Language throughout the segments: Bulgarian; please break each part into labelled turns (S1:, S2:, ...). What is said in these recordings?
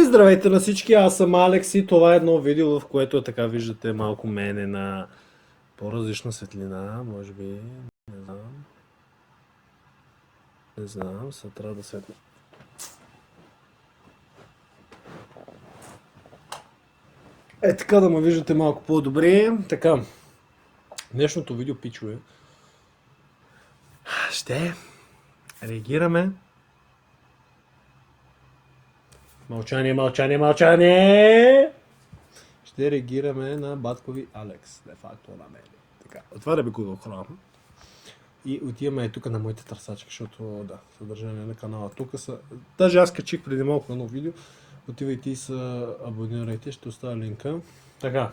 S1: Здравейте на всички, аз съм Алекс и това е едно видео, в което така виждате малко мене на по-различна светлина, може би, не знам, сега трябва да светна. Е така да ме виждате малко по-добре, така, днешното видео, пичове, ще реагираме. Мълчание! Ще реагираме на баткови Алекс, де факто на мен. Така, отваряме Google Chrome и отиваме тук на моите търсачки, защото да, съдържание на канала. Тук са, даже аз качих преди малко едно видео, отивайте и се абонирайте, ще оставя линка. Така,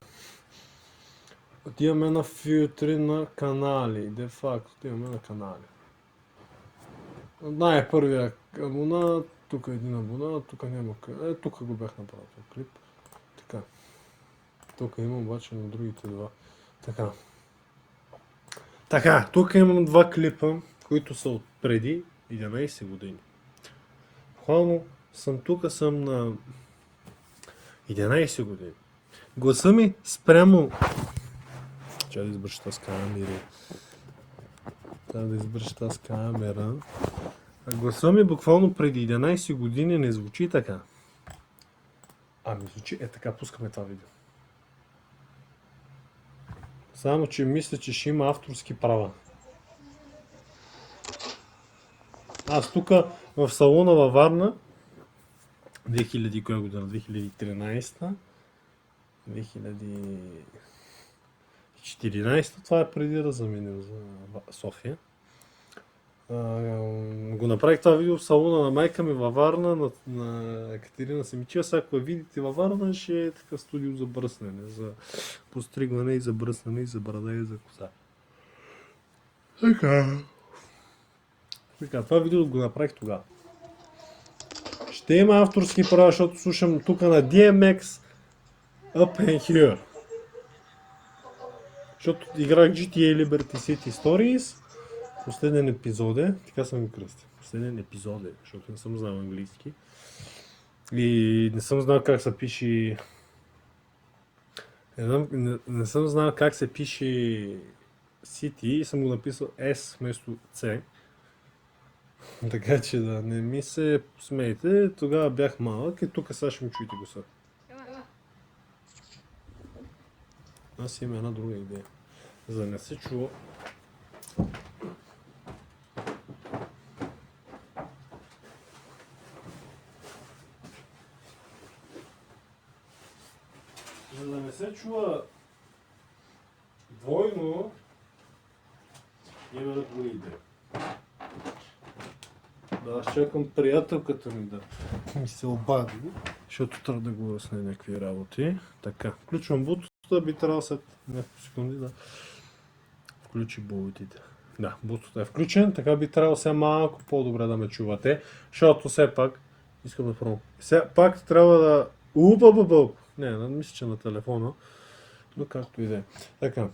S1: отиваме на филтри на канали, де факто отиваме на канали. Най-първия абонат, тук е един абонат, тук няма къде, тук го бях направил клип. Така. Тук има обаче на другите два. Така, тук имам два клипа, които са от преди 11 години. Буквално съм на 11 години. Гласа ми спрямо... Чакай да избърша тази камера. Гласа ми буквално преди 11 години не звучи така. Ами звучи така, пускаме това видео. Само, че мисля, че ще има авторски права. Аз тук в салона във Варна 2000 коя година? 2013 2014, това е преди да заминем за София. Го направих това видео в салона на майка ми във Варна, на Екатерина Семичева. Сега ако я видите във Варна, ще е такъв студио за бръснене, за постригване и за бръснене, и за брада, и за коса. Така, това видео го направих тогава. Ще има авторски права, защото слушам тук на DMX Up and Here. Защото играх GTA Liberty City Stories. Последен епизод е, така съм го кръстил. Последен епизод е, защото не съм знал английски. И не съм знал как се пише... Не съм знал как се пише City и съм го написал S вместо C. Така че да не ми се смейте, тогава бях малък и тук сега ще ми чуете гласа. Аз имам една друга идея. За да не се чува. За да не се чува двойно, има една друга идея. Да, аз чакам приятелката ми да ми се обади, защото трябва да го разсне някакви работи. Така, включвам бутута, би трябвало след няколко секунди да включи бултите. Да, бутута е включен, така би трябвало сега малко по-добре да ме чувате, защото все пак искам да пробвам. Все пак трябва да... Не, мисля, че на телефона, но както и да е. Така.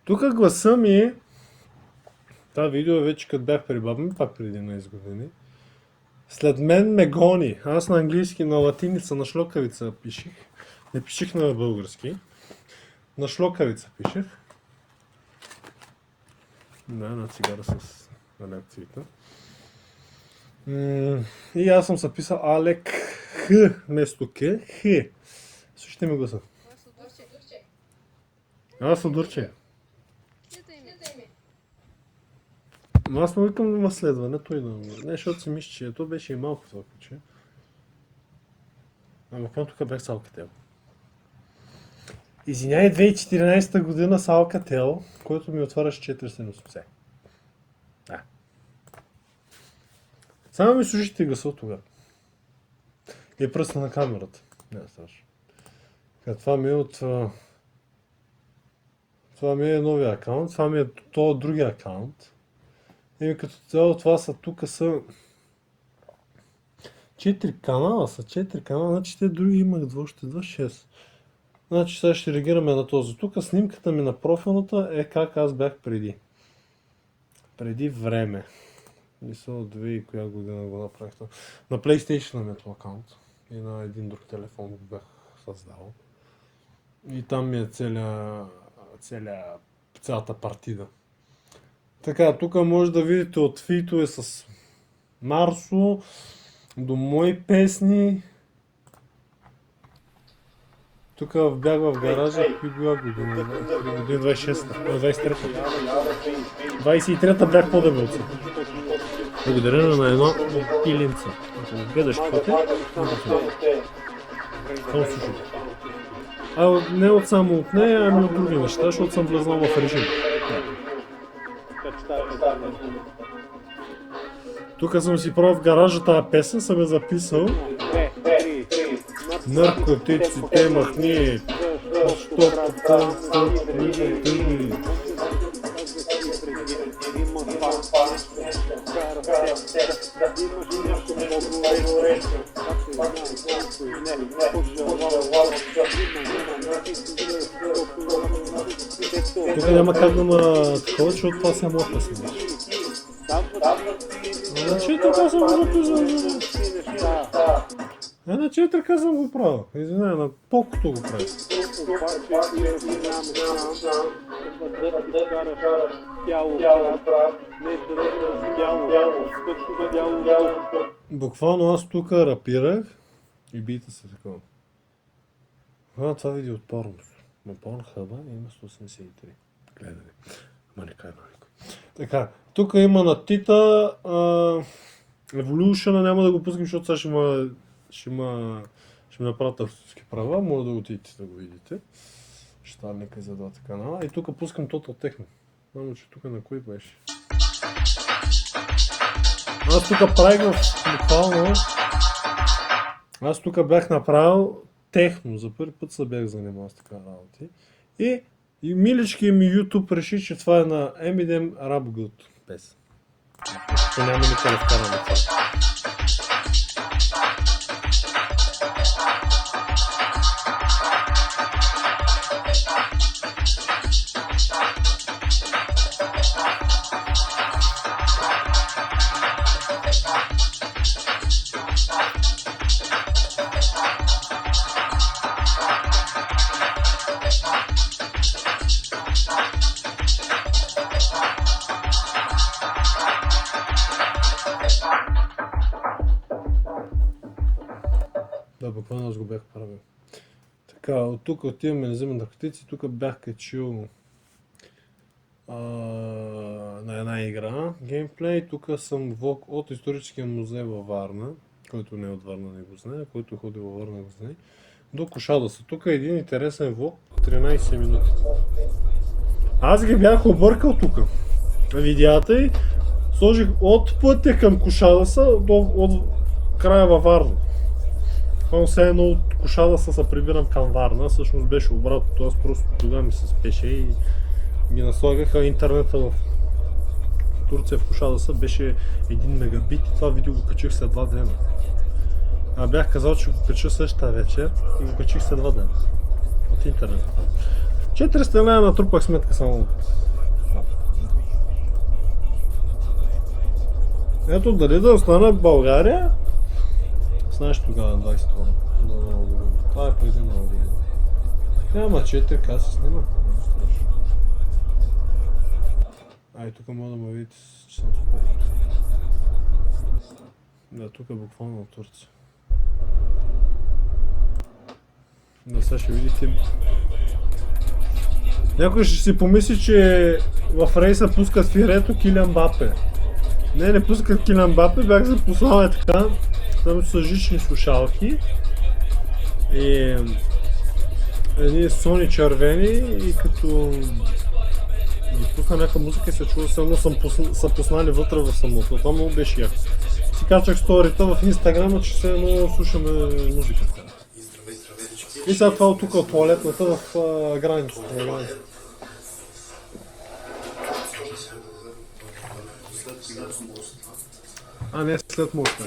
S1: Тук гласа ми е... Това видео е вече като бях при баба ми, пак преди 11 години. След мен ме гони. Аз на английски, на латиница, на шлокавица пишех. Не пишех на български. На шлокавица пишех. Да, на цигара с реакцията. И аз съм записал Алек Х вместо К. Х. Слушайте ми гласа. Аз Дурче. Аз му викам да ме следва, не той да ме. Не, защото си мисля, че то беше и малко това куче. Ама към тук бях с Alcatel. Извиняй, 2014 година с Alcatel, който ми отваряше 480. Да. Само ми слушайте гласа от тогава. И пръста на камерата. Не, страшно. Това ми е от... Това ми е новия акаунт, това ми е този другия акаунт. И като цяло това са тук са 4 канала, значи те други имах 6. Значи сега ще реагираме на този. Тук снимката ми на профилната е как аз бях преди. Преди време. Мисля, 2 и коя година го направих. На PlayStation ми е този акаунт. И на един друг телефон го бях създал. И там ми е цялата партида. Така, тук може да видите от фитове с Марсо до мои песни. Тук бях в гаража, какви била година? 26-та, 23-та. 23-та бях по-дебелци. Благодарение на едно пилинце. Ако гледаш каквото е, само слушай. Не от само от нея, ами от други неща, защото съм влезнал в режим. Тук съм си правил в гаража тази песен, съм я записал. Наркотиците махни, тук няма как да ма такова, защото това са моя песен. Значи така съм го записал. На 4 ръка съм го правил. Извинявай, на колкото го правил. Буквално аз тук рапирах и бийте се такова. Това видео от порното. На Порнхъба има 183. Гледай. Ама не кай на никой. Така, тук има на Тита Evolution, няма да го пускам, защото сега ще ми направят авторски права, може да отидете да го видите. Ще нека за двата канала. И тук пускам Total Techno. Само че тук на кой беше? Аз тук правих буквално. Аз тук бях направил техно. За първи път се бях занимавал с така работи. И милички ми YouTube реши, че това е на Eminem Rap God песен. То няма никъде вкарано това. Да, буквално аз го бях правил. Така, от тук отиваме на взимане наркотици, тук бях качил на една игра, геймплей, тук съм влог от историческия музей във Варна, който не е от Варна не го знае, който ходи във Варна го знае, до Кошадоса. Тук е един интересен влог, 13 минути. Аз ги бях объркал тук. Видеята и сложих от пътя към Кошадоса от края във Варна. Все едно от Кошадоса се прибирам към Варна, всъщност беше обратното, аз просто тогава ми се спеше и ми наслагаха интернета в Турция в Кошадоса, беше 1 мегабит и това видео го качих след 2 дена. Бях казал, че го кача същата вечер и го качих след 2 дена от интернета. 400 лева натрупах сметка само. Ето дали да остана в България, знаеш тогава 22 до нова година. Това е преди нова година. Няма 4К се снима. Ай, тук мога да ме видите, че съм спокойно. Да, тук е буквално от Турция. Да, сега ще видите. Някой ще си помисли, че в рейса пускат фирето Килиан Мбапе. Не пускат Килиан Мбапе, бях запознал така. Там са жични слушалки и едни сони червени и като ги пусна някаква музика и се чува, само са пуснали вътре в самото. Това много беше яко. Си качах сторията в Инстаграма, че все едно слушаме музиката. И сега това от тук от туалетната в границата. Не след моста.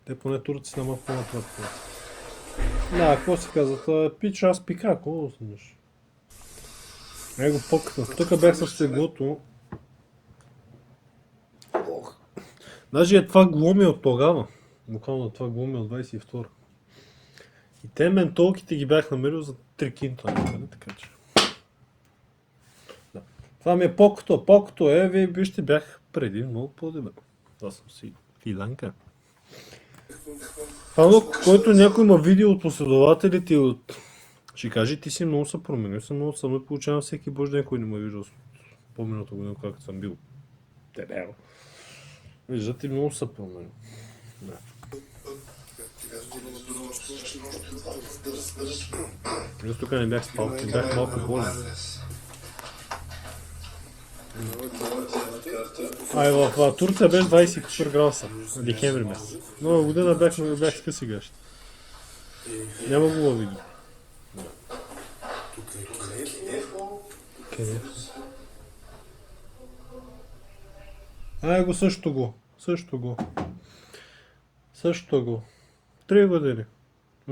S1: Те поне турци на малко по-напред. Да, какво се казва? Пич, аз пика, какво да снимаш? Его пъкна. Тук бях с теглото. Даже е това глуми от тогава. Буквално това глуми от 22. И те ментолките ги бях намерил за 3 кинта, нали? Така че. Да. Това ми е покото е, вие вижте, бях преди много по-дебел. Аз съм си фиданка. Това, който някой има видео от последователите и от... Ще каже, ти си много се променил, съм много само получавам всеки божи ден, кой не ме виждал по-миналата година, както съм бил. Дебел. Виждате, много се променил. Да. Аз тук не бях спал, не бях малко болен. В Турция беше 24 градуса, декември месец. Нова година бях с къси гащи. Няма го във видео. Къде? Го също го. 3 години.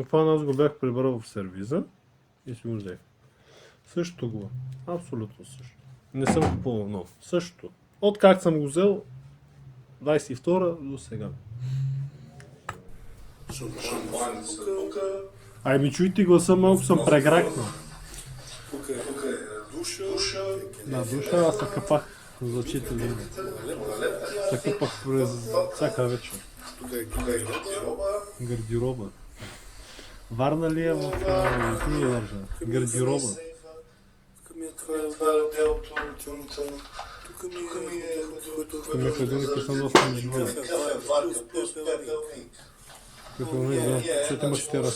S1: Това аз го бях прибрал в сервиза и си го взех. Също го. Абсолютно също. Не съм купувал нов. Също. От как съм го взел 22 до сега. Ми чуйте гласа, малко съм прегракнал.
S2: Тук е душа.
S1: Да, душа, аз се къпах за очите ви. Се къпах през всяка вечер.
S2: Тук е
S1: Гардероба. Варна ли е в Тия държа? Гардероба.
S2: Тук ми е това делото. Тук ми е
S1: хладилник, съм доста не живея. Като не знам, защото имаш тера.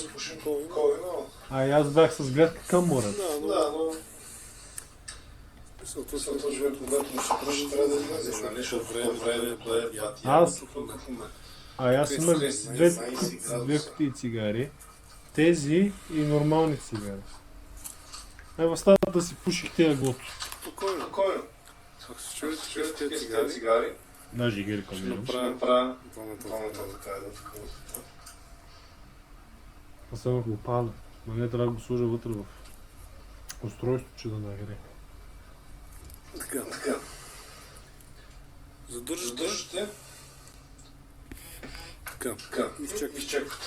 S1: И аз бях с гледка към морето.
S2: Да, но... Мисълта живеят, когато му се пръжи, трябва да излезеш, нали, защото време
S1: аз имах две кутии цигари, тези и нормални цигари. В стаята си пуших тия глото.
S2: Спокойно. Ако се чуете тези цигари,
S1: Даже гери към мен.
S2: направя двамата така да такова.
S1: Аз съм го паля, но не трябва да го сложа вътре в устройство, че да нагре.
S2: Така. Задържате. Така. Изчаквате.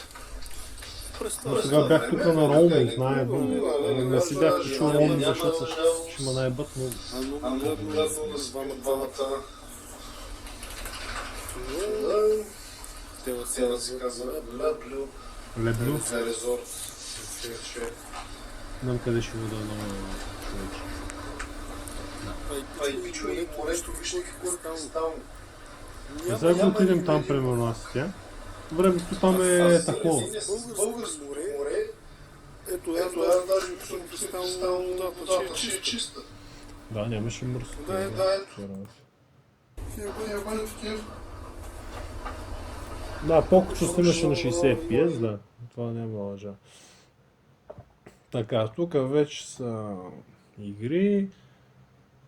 S1: Сега бях тук на роуминг, не си бях чул роуминг, защото ще ме наебат много.
S2: Двамата. Те се казва
S1: Леблю?
S2: резорт.
S1: Знам къде ще вода на човече.
S2: Пичо и морето, вижте какво е стално.
S1: Сега да отидем там, примерно аз и тя. Времето там е такова.
S2: Българско море. Ето, аз даже съм представил водата, че е чиста.
S1: Да, нямаше мърс. Да, покото снимаше на 60 FPS, да. Това няма лъжа. Така, тук вече са игри,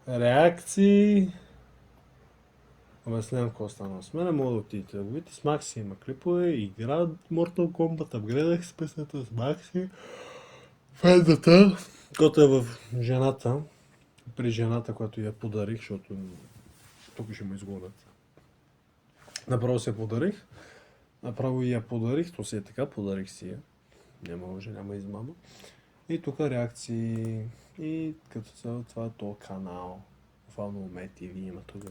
S1: реакции. Обяснявам какво стана с мен, мога да отидете да го видите. С Макси има клипове, игра Mortal Kombat, апгрейдах с песната с Макси. Фендата, който е в жената, при жената, която я подарих, защото тук ще ме изгонят. Направо се подарих. Направо и я подарих, то си е така, подарих си я. Няма лъжа, няма измама. И тук реакции. И като цяло това е този канал. Буквално Ме ТВ има тук.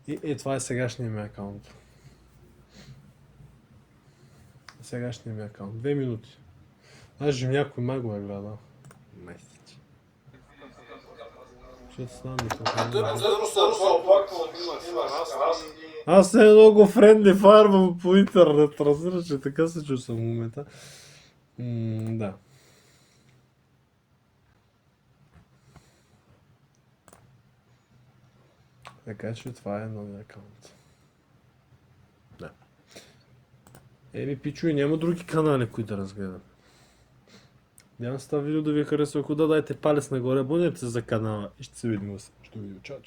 S1: И това е сегашният ми акаунт. Сегашният ми акаунт. 2 минути. Даже някой май го е гледал. Месец. Защото стана Аз не много френдли фарвам по интернет, разбира, че така се чувствам в момента. Да. Така че това е новия акаунт. Да. Пичо, и няма други канали, които да разгледам. Няма с това видео да ви харесва. Ако да, дайте палец нагоре, абонирайте се за канала и ще се видим в следващото видео. Чао!